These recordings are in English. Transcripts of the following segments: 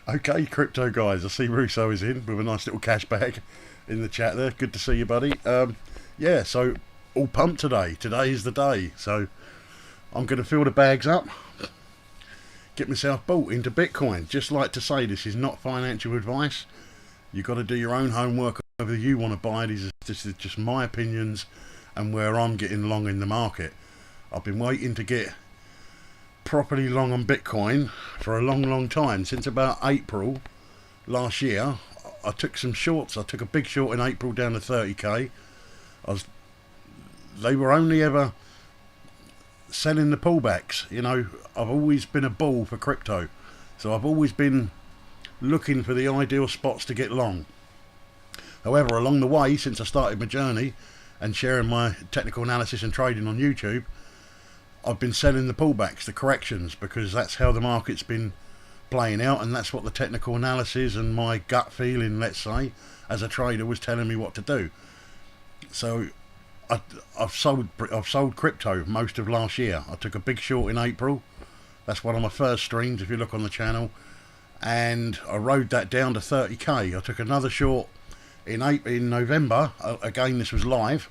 Okay, crypto guys, I see Russo is in with a nice little cash bag in the chat there. Good to see you, buddy. Yeah, so all pumped today. Today is the day. So I'm going to fill the bags up, get myself bought into Bitcoin. Just like to say, this is not financial advice. You've got to do your own homework whether you want to buy these. This is just my opinions and where I'm getting long in the market. I've been waiting to get properly long on Bitcoin for a long time, since about April last year. I took some shorts. I took a big short in April down to 30k. I was They were only ever selling the pullbacks. I've always been a bull for crypto, so I've always been looking for the ideal spots to get long. However, along the way, since I started my journey and sharing my technical analysis and trading on YouTube, I've been selling the pullbacks, the corrections, because that's how the market's been playing out, and that's what the technical analysis and my gut feeling, let's say, as a trader, was telling me what to do. So I've sold crypto most of last year. I took a big short in April. That's one of my first streams if you look on the channel, and I rode that down to 30k. I took another short in November. Again, this was live,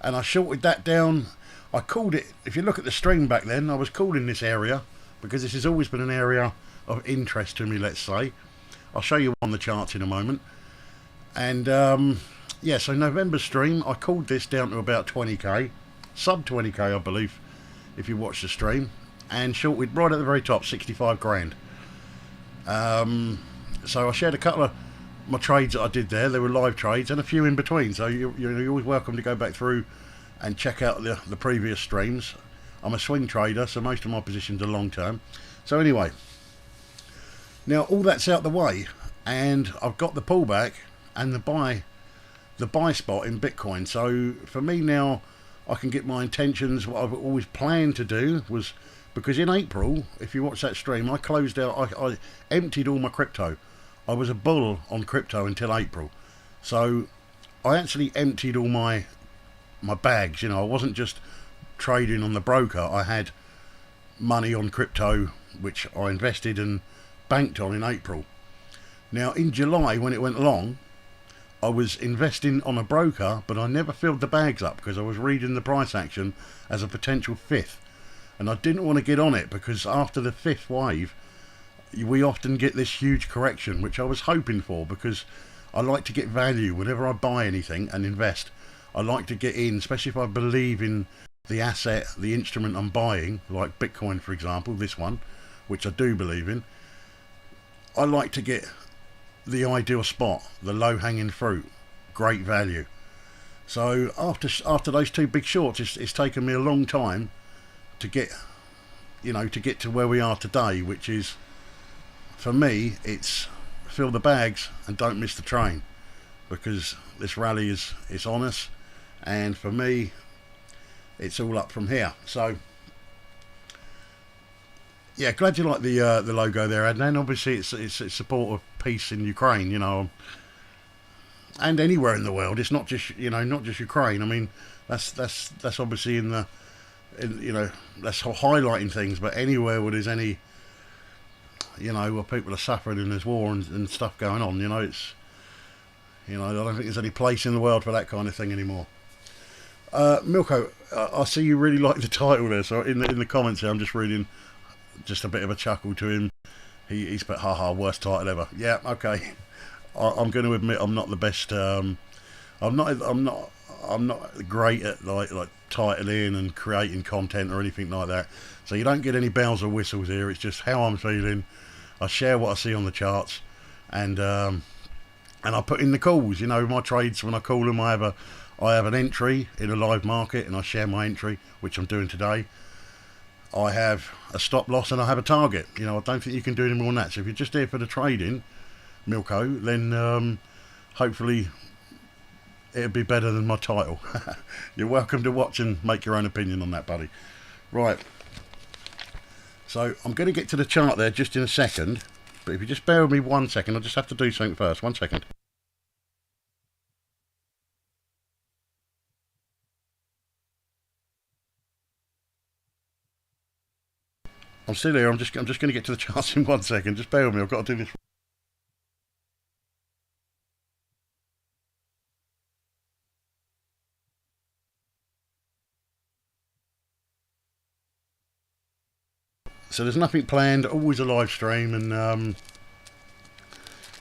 and I shorted that down. I called it, if you look at the stream back then, I was calling this area, because this has always been an area of interest to me, let's say. I'll show you on the charts in a moment. And yeah, so November stream, I called this down to about 20k, sub 20k I believe, if you watch the stream, and shorted right at the very top, 65 grand. So I shared a couple of my trades that I did there. They were live trades and a few in between, so you're always welcome to go back through and check out the previous streams. I'm a swing trader, so most of my positions are long term. So anyway, now all that's out the way, and I've got the pullback and the buy spot in Bitcoin. So for me now, I can get my intentions. What I've always planned to do was, because in April, if you watch that stream, I closed out, I emptied all my crypto. I was a bull on crypto until April, so I actually emptied all my bags. I wasn't just trading on the broker. I had money on crypto which I invested and banked on in April. Now in July, when it went long, I was investing on a broker, but I never filled the bags up because I was reading the price action as a potential fifth, and I didn't want to get on it, because after the fifth wave we often get this huge correction, which I was hoping for, because I like to get value whenever I buy anything and invest. I like to get in, especially if I believe in the asset, the instrument I'm buying, like Bitcoin for example, this one, which I do believe in. I like to get the ideal spot, the low-hanging fruit, great value. So after those two big shorts, it's taken me a long time to get to where we are today, which is, for me, it's fill the bags and don't miss the train, because this rally is on us, and for me it's all up from here. So yeah, glad you like the logo there, Adnan. Obviously it's support of peace in Ukraine, and anywhere in the world. It's not just not just Ukraine. I mean, that's obviously that's highlighting things, but anywhere where there's any where people are suffering and there's war and stuff going on, it's I don't think there's any place in the world for that kind of thing anymore. Milko, I see you really like the title there, so in the comments here I'm just reading just a bit of a chuckle to him. He's put, haha, worst title ever. Yeah, okay. I'm going to admit I'm not the best. I'm not great at like titling and creating content or anything like that. So you don't get any bells or whistles here. It's just how I'm feeling. I share what I see on the charts, and I put in the calls. My trades, when I call them, I have an entry in a live market, and I share my entry, which I'm doing today. I have a stop loss and I have a target. I don't think you can do any more than that. So if you're just here for the trading, Milko, then hopefully it'll be better than my title. You're welcome to watch and make your own opinion on that, buddy. Right. So I'm going to get to the chart there just in a second, but if you just bear with me 1 second, I'll just have to do something first. 1 second. I'm still here. I'm just going to get to the charts in 1 second. Just bear with me. I've got to do this. So there's nothing planned. Always a live stream, and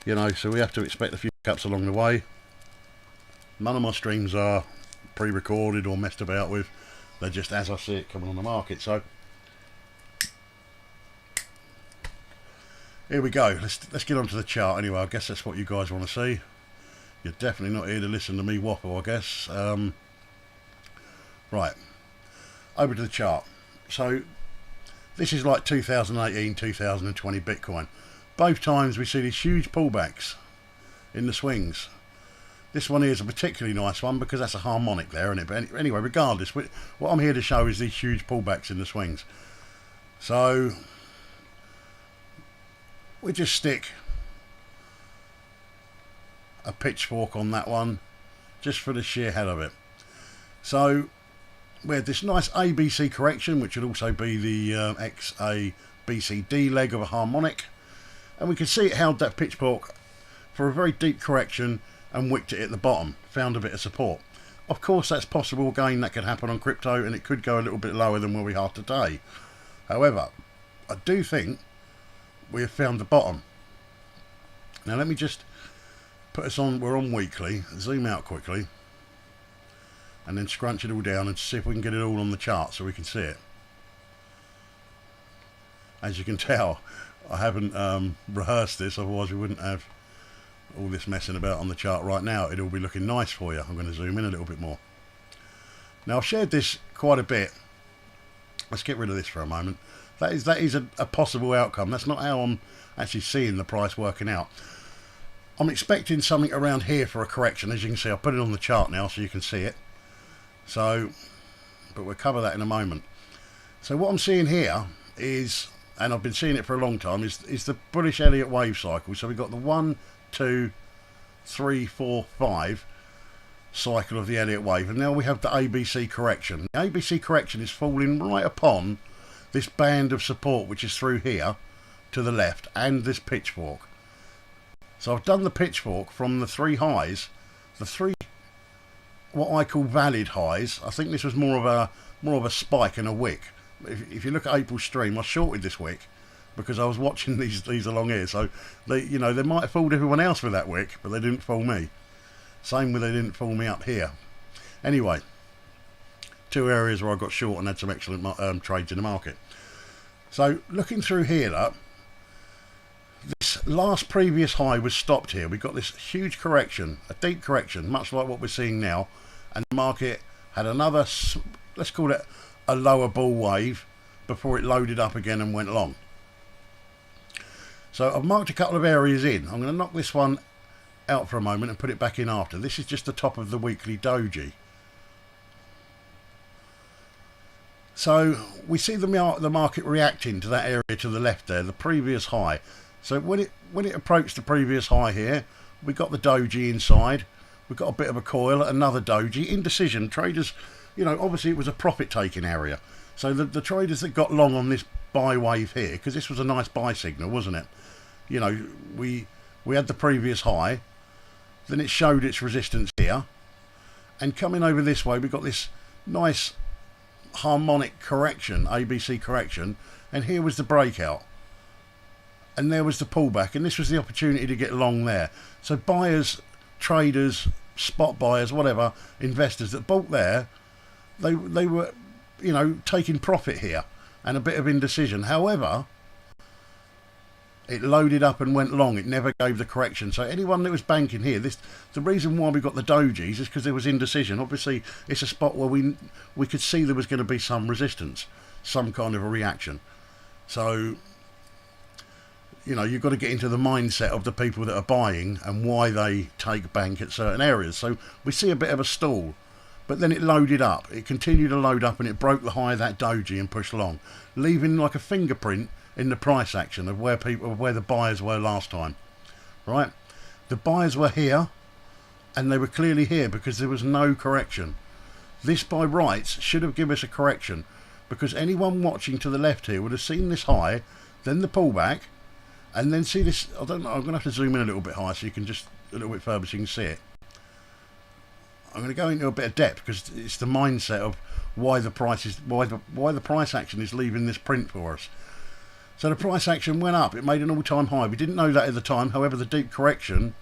you know, so we have to expect a few hiccups along the way. None of my streams are pre-recorded or messed about with. They're just as I see it coming on the market. So here we go. Let's get onto the chart anyway. I guess that's what you guys want to see. You're definitely not here to listen to me waffle, I guess. Right, over to the chart. So this is like 2018, 2020 Bitcoin. Both times we see these huge pullbacks in the swings. This one here is a particularly nice one because that's a harmonic there, isn't it? But anyway, regardless, what I'm here to show is these huge pullbacks in the swings. So we just stick a pitchfork on that one just for the sheer hell of it. So we had this nice ABC correction, which would also be the XABCD leg of a harmonic, and we can see it held that pitchfork for a very deep correction and wicked it at the bottom, found a bit of support. Of course, that's possible. Again, that could happen on crypto, and it could go a little bit lower than where we are today. However, I do think we have found the bottom. Now let me just put us on, we're on weekly, zoom out quickly, and then scrunch it all down and see if we can get it all on the chart so we can see it. As you can tell, I haven't rehearsed this, otherwise we wouldn't have all this messing about on the chart right now. It'll be looking nice for you. I'm going to zoom in a little bit more. Now I've shared this quite a bit. Let's get rid of this for a moment. That is a possible outcome. That's not how I'm actually seeing the price working out. I'm expecting something around here for a correction. As you can see, I'll put it on the chart now so you can see it. So, but we'll cover that in a moment. So what I'm seeing here is, and I've been seeing it for a long time, is the bullish Elliott wave cycle. So we've got the 1, 2, 3, 4, 5 cycle of the Elliott wave, and now we have the ABC correction. The ABC correction is falling right upon this band of support, which is through here to the left, and this pitchfork. So I've done the pitchfork from the three highs, the three what I call valid highs. I think this was more of a spike and a wick. If you look at April's stream, I shorted this wick because I was watching these along here. So they might have fooled everyone else with that wick, but they didn't fool me. Same with they didn't fool me up here. Anyway, two areas where I got short and had some excellent trades in the market. So looking through here, look, this last previous high was stopped here. We've got this huge correction, a deep correction, much like what we're seeing now, and the market had another, let's call it a lower bull wave, before it loaded up again and went long. So I've marked a couple of areas in. I'm going to knock this one out for a moment and put it back in after. This is just the top of the weekly doji. So we see the market reacting to that area to the left there, the previous high. So when it approached the previous high here, we got the doji inside. We've got a bit of a coil, another doji, indecision. Traders, obviously it was a profit taking area. So the traders that got long on this buy wave here, because this was a nice buy signal, wasn't it? We had the previous high, then it showed its resistance here, and coming over this way, we got this nice harmonic correction, ABC correction, and here was the breakout. And there was the pullback, and this was the opportunity to get long there. So buyers, traders, spot buyers, whatever, investors that bought there, they were, taking profit here and a bit of indecision. However, it loaded up and went long. It never gave the correction. So anyone that was banking here, the reason why we got the dojis is because there was indecision. Obviously, it's a spot where we could see there was going to be some resistance, some kind of a reaction. So you've got to get into the mindset of the people that are buying and why they take bank at certain areas. So we see a bit of a stall, but then it loaded up. It continued to load up and it broke the high of that doji and pushed long, leaving like a fingerprint in the price action of where the buyers were last time. Right? The buyers were here, and they were clearly here because there was no correction. This by rights should have given us a correction, because anyone watching to the left here would have seen this high, then the pullback, and then see this. I don't know, I'm going to have to zoom in a little bit higher so you can just a little bit further so you can see it. I'm going to go into a bit of depth because it's the mindset of why the price is why the price action is leaving this print for us. So the price action went up. It made an all-time high. We didn't know that at the time. However, the deep correction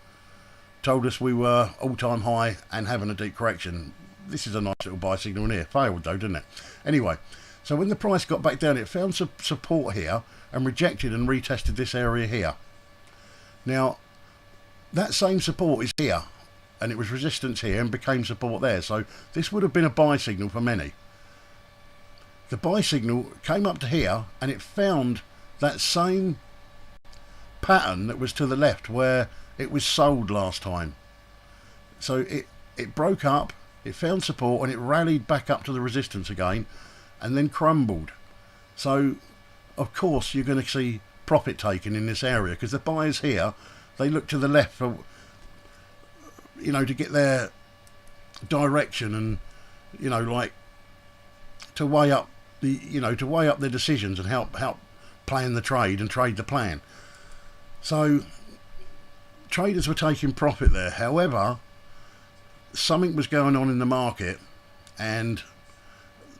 told us we were all-time high and having a deep correction. This is a nice little buy signal in here. Failed though, didn't it? Anyway, so when the price got back down, it found some support here and rejected and retested this area here. Now, that same support is here, and it was resistance here and became support there. So this would have been a buy signal for many. The buy signal came up to here and it found that same pattern that was to the left where it was sold last time. So it broke up, it found support, and it rallied back up to the resistance again and then crumbled. So of course you're going to see profit taken in this area because the buyers here, they look to the left for, you know, to get their direction and, you know, like to weigh up the, you know, to weigh up their decisions and help plan the trade and trade the plan. So traders were taking profit there. However, something was going on in the market, and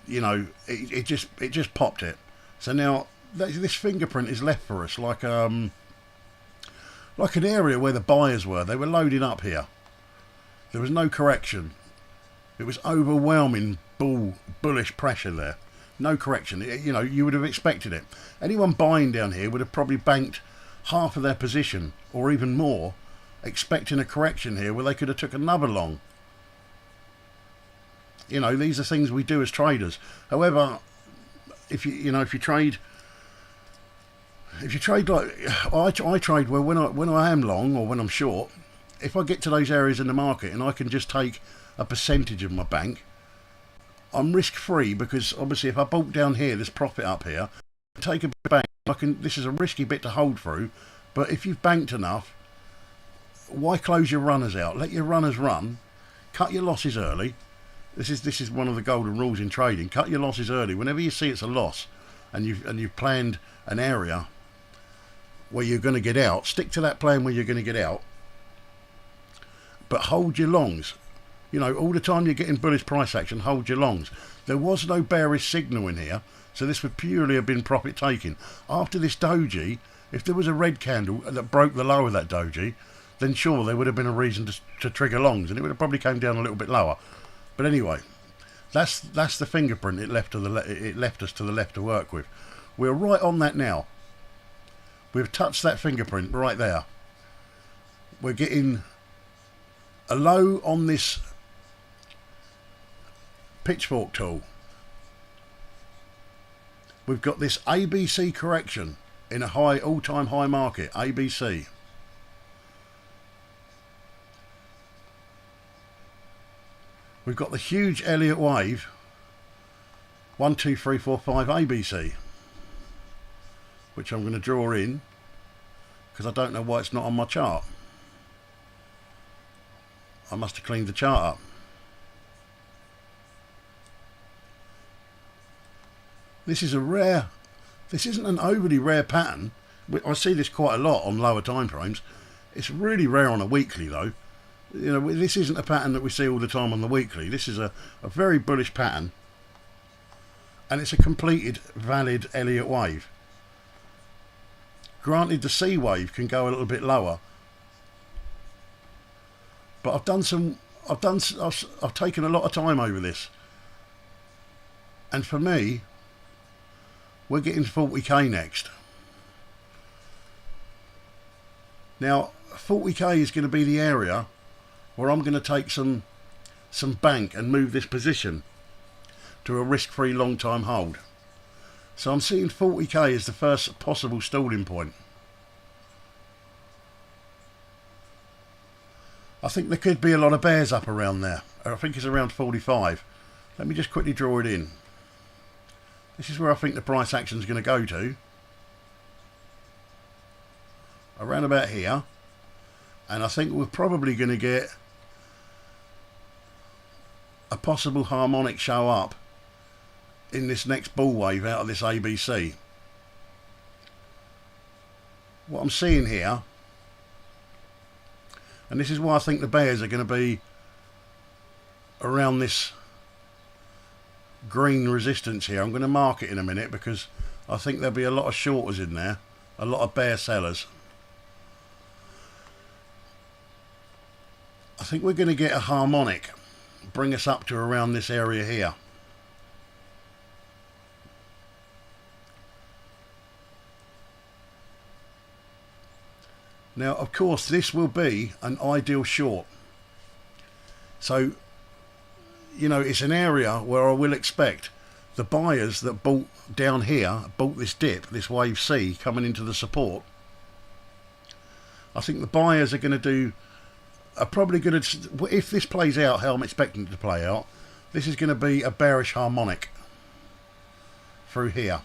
you know, it just popped it. So now this fingerprint is left for us like an area where the buyers were. They were loading up here. There was no correction. It was overwhelming bullish pressure there. No correction. You know, you would have expected it. Anyone buying down here would have probably banked half of their position or even more, expecting a correction here where they could have took another long. You know, these are things we do as traders. However, if you trade like I trade where when I am long or when I'm short, if I get to those areas in the market and I can just take a percentage of my bank, I'm risk free, because obviously if I bulk down here, there's profit up here, take a bank, this is a risky bit to hold through, but if you've banked enough, why close your runners out? Let your runners run, cut your losses early. This is one of the golden rules in trading. Cut your losses early. Whenever you see it's a loss and you've planned an area where you're going to get out, stick to that plan where you're going to get out, but hold your longs. You know, all the time you're getting bullish price action, hold your longs. There was no bearish signal in here, so this would purely have been profit taking. After this doji, if there was a red candle that broke the low of that doji, then sure, there would have been a reason to trigger longs, and it would have probably came down a little bit lower. But anyway, that's the fingerprint it left us to the left to work with. We're right on that now. We've touched that fingerprint right there. We're getting a low on this pitchfork tool. We've got this ABC correction in a high, all-time high market, ABC. We've got the huge Elliott wave, 1, 2, 3, 4, 5 ABC, which I'm going to draw in because I don't know why it's not on my chart. I must have cleaned the chart up. This is a rare, this isn't an overly rare pattern. I see this quite a lot on lower time frames. It's really rare on a weekly though. You know, this isn't a pattern that we see all the time on the weekly. This is a very bullish pattern, and it's a completed valid Elliott wave. Granted, the C wave can go a little bit lower, but I've taken a lot of time over this, and for me, we're getting 40k next. Now 40k is going to be the area where I'm going to take some bank and move this position to a risk-free long-time hold. So I'm seeing 40k as the first possible stalling point. I think there could be a lot of bears up around there. I think it's around 45. Let me just quickly draw it in. This is where I think the price action is going to go to. Around about here. And I think we're probably going to get a possible harmonic show up in this next bull wave out of this ABC. What I'm seeing here, and this is why I think the bears are going to be around this green resistance here. I'm going to mark it in a minute because I think there'll be a lot of shorters in there, a lot of bear sellers. I think we're going to get a harmonic, bring us up to around this area here. Now, of course, this will be an ideal short. So, you know, it's an area where I will expect the buyers that bought down here, bought this dip, this wave C coming into the support. I think the buyers are going to do, are probably going to, if this plays out how I'm expecting it to play out, this is going to be a bearish harmonic through here.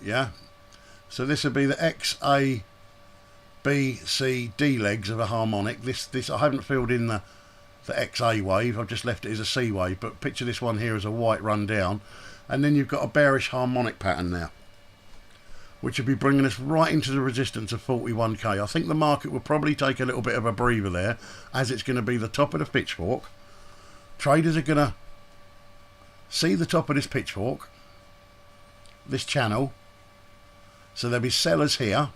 Yeah, so this would be the X, A, B, C, D legs of a harmonic. This I haven't filled in the XA wave, I've just left it as a C wave, but picture this one here as a white run down, and then you've got a bearish harmonic pattern now, which will be bringing us right into the resistance of 41k. I think the market will probably take a little bit of a breather there, as it's going to be the top of the pitchfork. Traders are going to see the top of this pitchfork, this channel. So there'll be sellers here,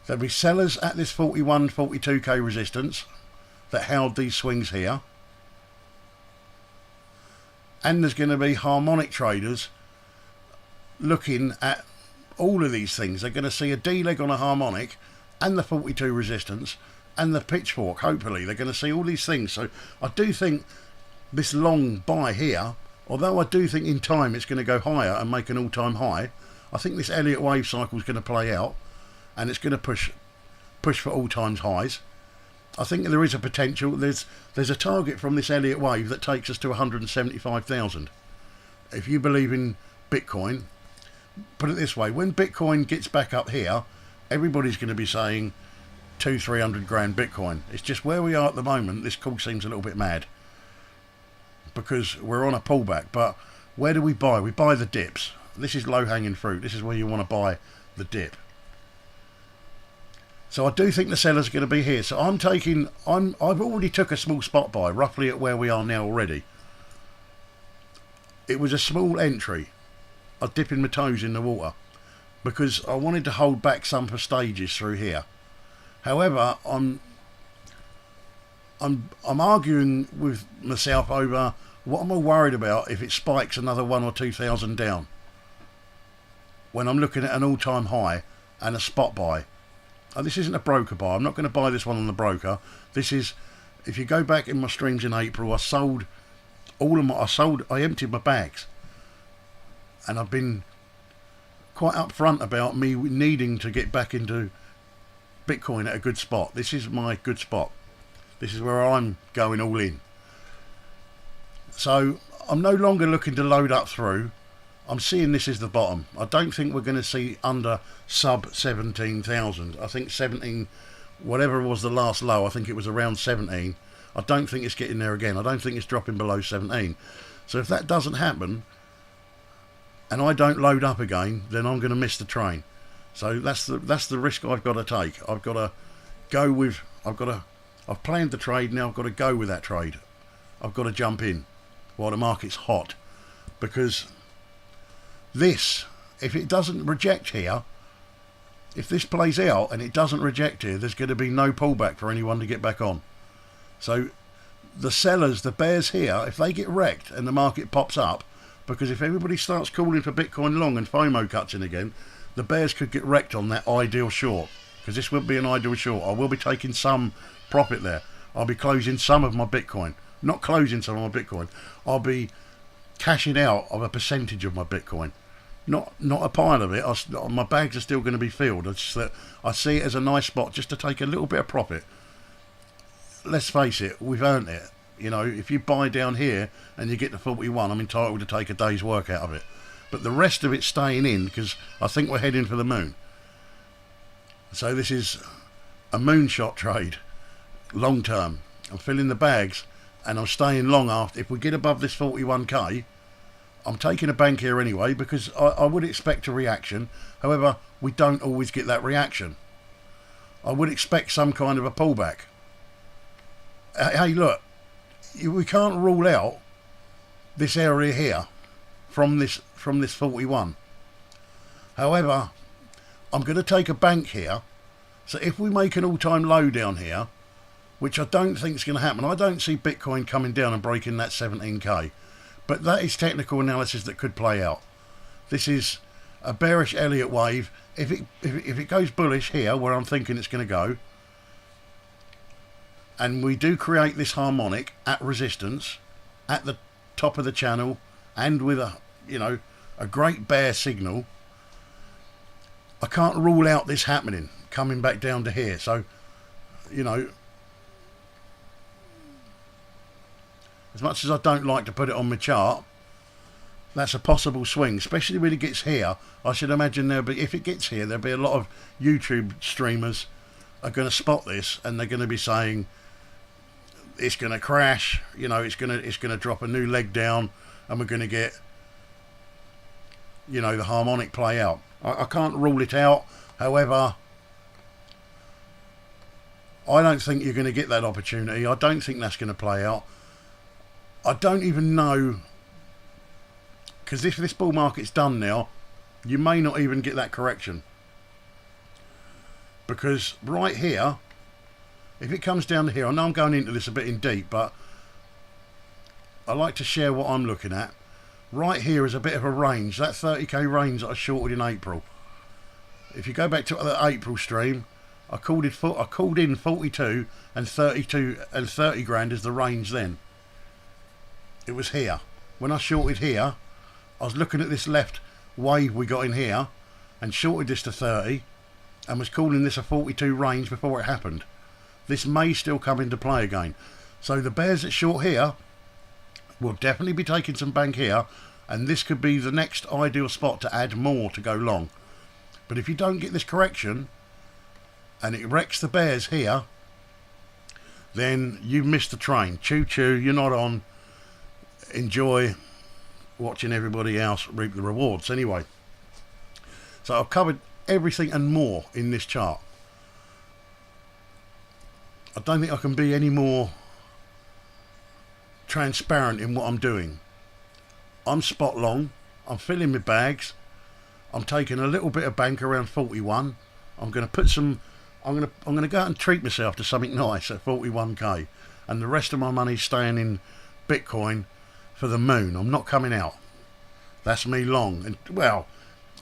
there'll be sellers at this 41, 42k resistance that held these swings here, and there's going to be harmonic traders looking at all of these things. They're going to see a D leg on a harmonic and the 42 resistance and the pitchfork. Hopefully they're going to see all these things. So I do think this long buy here, although I do think in time it's going to go higher and make an all-time high, I think this Elliott wave cycle is going to play out, and it's going to push for all-time highs. I think there is a potential. There's a target from this Elliott wave that takes us to 175,000. If you believe in Bitcoin, put it this way: when Bitcoin gets back up here, everybody's going to be saying 200-300 grand Bitcoin. It's just where we are at the moment. This call seems a little bit mad because we're on a pullback. But where do we buy? We buy the dips. This is low-hanging fruit. This is where you want to buy the dip. So I do think the sellers are going to be here. So I've already took a small spot buy, roughly at where we are now already. It was a small entry. I'm dipping my toes in the water because I wanted to hold back some for stages through here. However, I'm arguing with myself over what am I worried about if it spikes another 1,000 or 2,000 down, when I'm looking at an all-time high and a spot buy. And this isn't a broker buy. I'm not going to buy this one on the broker. This is, if you go back in my streams in April, I sold all of my, I emptied my bags, and I've been quite upfront about me needing to get back into Bitcoin at a good spot. This is my good spot. This is where I'm going all in. So I'm no longer looking to load up through. I'm seeing this as the bottom. I don't think we're going to see under sub 17,000. I think 17, whatever was the last low, I think it was around 17. I don't think it's getting there again. I don't think it's dropping below 17. So if that doesn't happen, and I don't load up again, then I'm going to miss the train. So that's the risk I've got to take. I've got to go with, I've planned the trade, now I've got to go with that trade. I've got to jump in while the market's hot, because this, if it doesn't reject here, if this plays out and it doesn't reject here, there's going to be no pullback for anyone to get back on. So the sellers, the bears here, if they get wrecked and the market pops up, because if everybody starts calling for Bitcoin long and FOMO cuts in again, the bears could get wrecked on that ideal short, because this will be an ideal short. I will be taking some profit there. I'll be closing some of my Bitcoin. Not closing some of my Bitcoin. I'll be cashing out of a percentage of my Bitcoin. Not a pile of it. My bags are still going to be filled. It's just that I see it as a nice spot just to take a little bit of profit. Let's face it, we've earned it. You know, if you buy down here and you get to 41, I'm entitled to take a day's work out of it. But the rest of it's staying in, because I think we're heading for the moon. So this is a moonshot trade, long term. I'm filling the bags and I'm staying long after. If we get above this 41k, I'm taking a bank here anyway, because I would expect a reaction. However, we don't always get that reaction. I would expect some kind of a pullback. Hey, look, we can't rule out this area here from this 41. However, I'm going to take a bank here. So if we make an all-time low down here, which I don't think is going to happen, I don't see Bitcoin coming down and breaking that 17k. But that is technical analysis that could play out. This is a bearish Elliott wave. If it goes bullish here, where I'm thinking it's going to go, and we do create this harmonic at resistance at the top of the channel, and with a great bear signal, I can't rule out this happening coming back down to here. So, as much as I don't like to put it on my chart, that's a possible swing, especially when it gets here. I should imagine if it gets here, there'll be a lot of YouTube streamers are going to spot this, and they're going to be saying it's going to crash. It's going to drop a new leg down, and we're going to get the harmonic play out. I can't rule it out. However, I don't think you're going to get that opportunity. I don't think that's going to play out. I don't even know, because if this bull market's done now, you may not even get that correction. Because right here, if it comes down to here, I know I'm going into this a bit in deep, but I like to share what I'm looking at. Right here is a bit of a range, that 30k range that I shorted in April. If you go back to the April stream, I called in 42 and 32 and 30 grand as the range then. It was here. When I shorted here, I was looking at this left wave we got in here and shorted this to 30 and was calling this a 42 range before it happened. This may still come into play again. So the bears that short here will definitely be taking some bank here, and this could be the next ideal spot to add more to go long. But if you don't get this correction and it wrecks the bears here, then you missed the train. Choo choo, you're not on. Enjoy watching everybody else reap the rewards. Anyway, so I've covered everything and more in this chart. I don't think I can be any more transparent in what I'm doing. I'm spot long. I'm filling my bags. I'm taking a little bit of bank around 41. I'm going to put some. I'm going to go out and treat myself to something nice at 41k, and the rest of my money's staying in Bitcoin for the moon. I'm not coming out. That's me long. And well,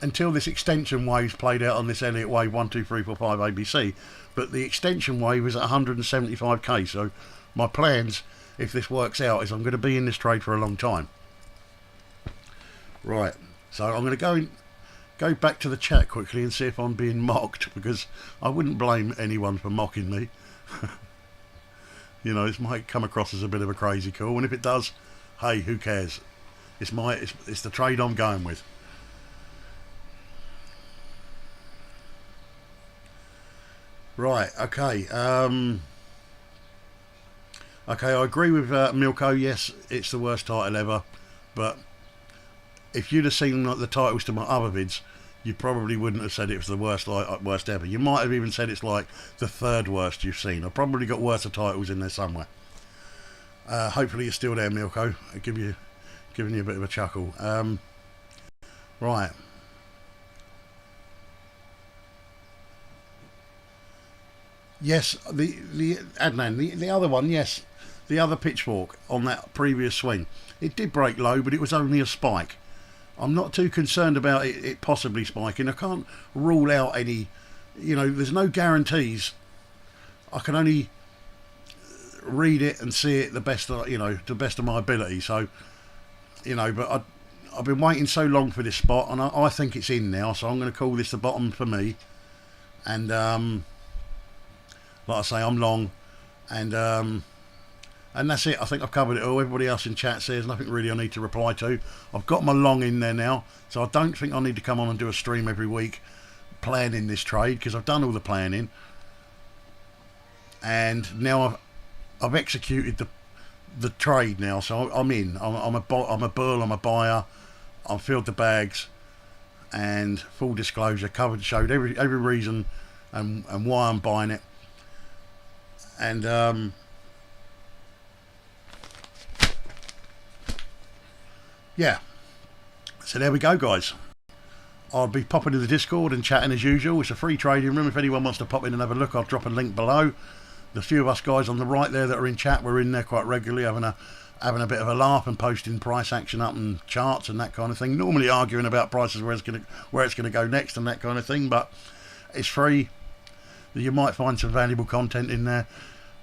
until this extension wave's played out on this Elliott wave 1, 2, 3, 4, 5 ABC. But the extension wave is at 175k. So my plans, if this works out, is I'm going to be in this trade for a long time. Right. So I'm going to go back to the chat quickly and see if I'm being mocked, because I wouldn't blame anyone for mocking me. This might come across as a bit of a crazy call, and if it does, hey, who cares? It's the trade I'm going with. Right, okay. Okay, I agree with Milko. Yes, it's the worst title ever. But if you'd have seen the titles to my other vids, you probably wouldn't have said it was the worst ever. You might have even said it's like the third worst you've seen. I've probably got worse titles in there somewhere. Hopefully you're still there, Milko. Giving you a bit of a chuckle. Right. Yes, the Adnan, the other one, yes, the other pitchfork on that previous swing. It did break low, but it was only a spike. I'm not too concerned about it possibly spiking. I can't rule out any, there's no guarantees. I can only read it and see it the best, to the best of my ability. So, but I've been waiting so long for this spot, and I think it's in now. So I'm going to call this the bottom for me. And like I say, I'm long, and that's it. I think I've covered it all. Everybody else in chat says nothing really I need to reply to. I've got my long in there now, so I don't think I need to come on and do a stream every week planning this trade, because I've done all the planning. and now I've executed the trade now, so I'm in. I'm a bull. I'm a buyer. I've filled the bags, and full disclosure, covered, showed every reason and why I'm buying it, and yeah. So there we go, guys. I'll be popping to the Discord and chatting as usual. It's a free trading room. If anyone wants to pop in and have a look, I'll drop a link below. The few of us guys on the right there that are in chat, we're in there quite regularly, having a bit of a laugh and posting price action up and charts and that kind of thing. Normally arguing about prices, where it's gonna go next and that kind of thing. But it's free. You might find some valuable content in there.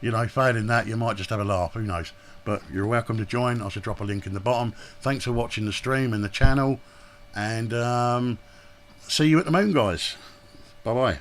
You know, failing that, you might just have a laugh. Who knows? But you're welcome to join. I should drop a link in the bottom. Thanks for watching the stream and the channel, and see you at the moon, guys. Bye bye.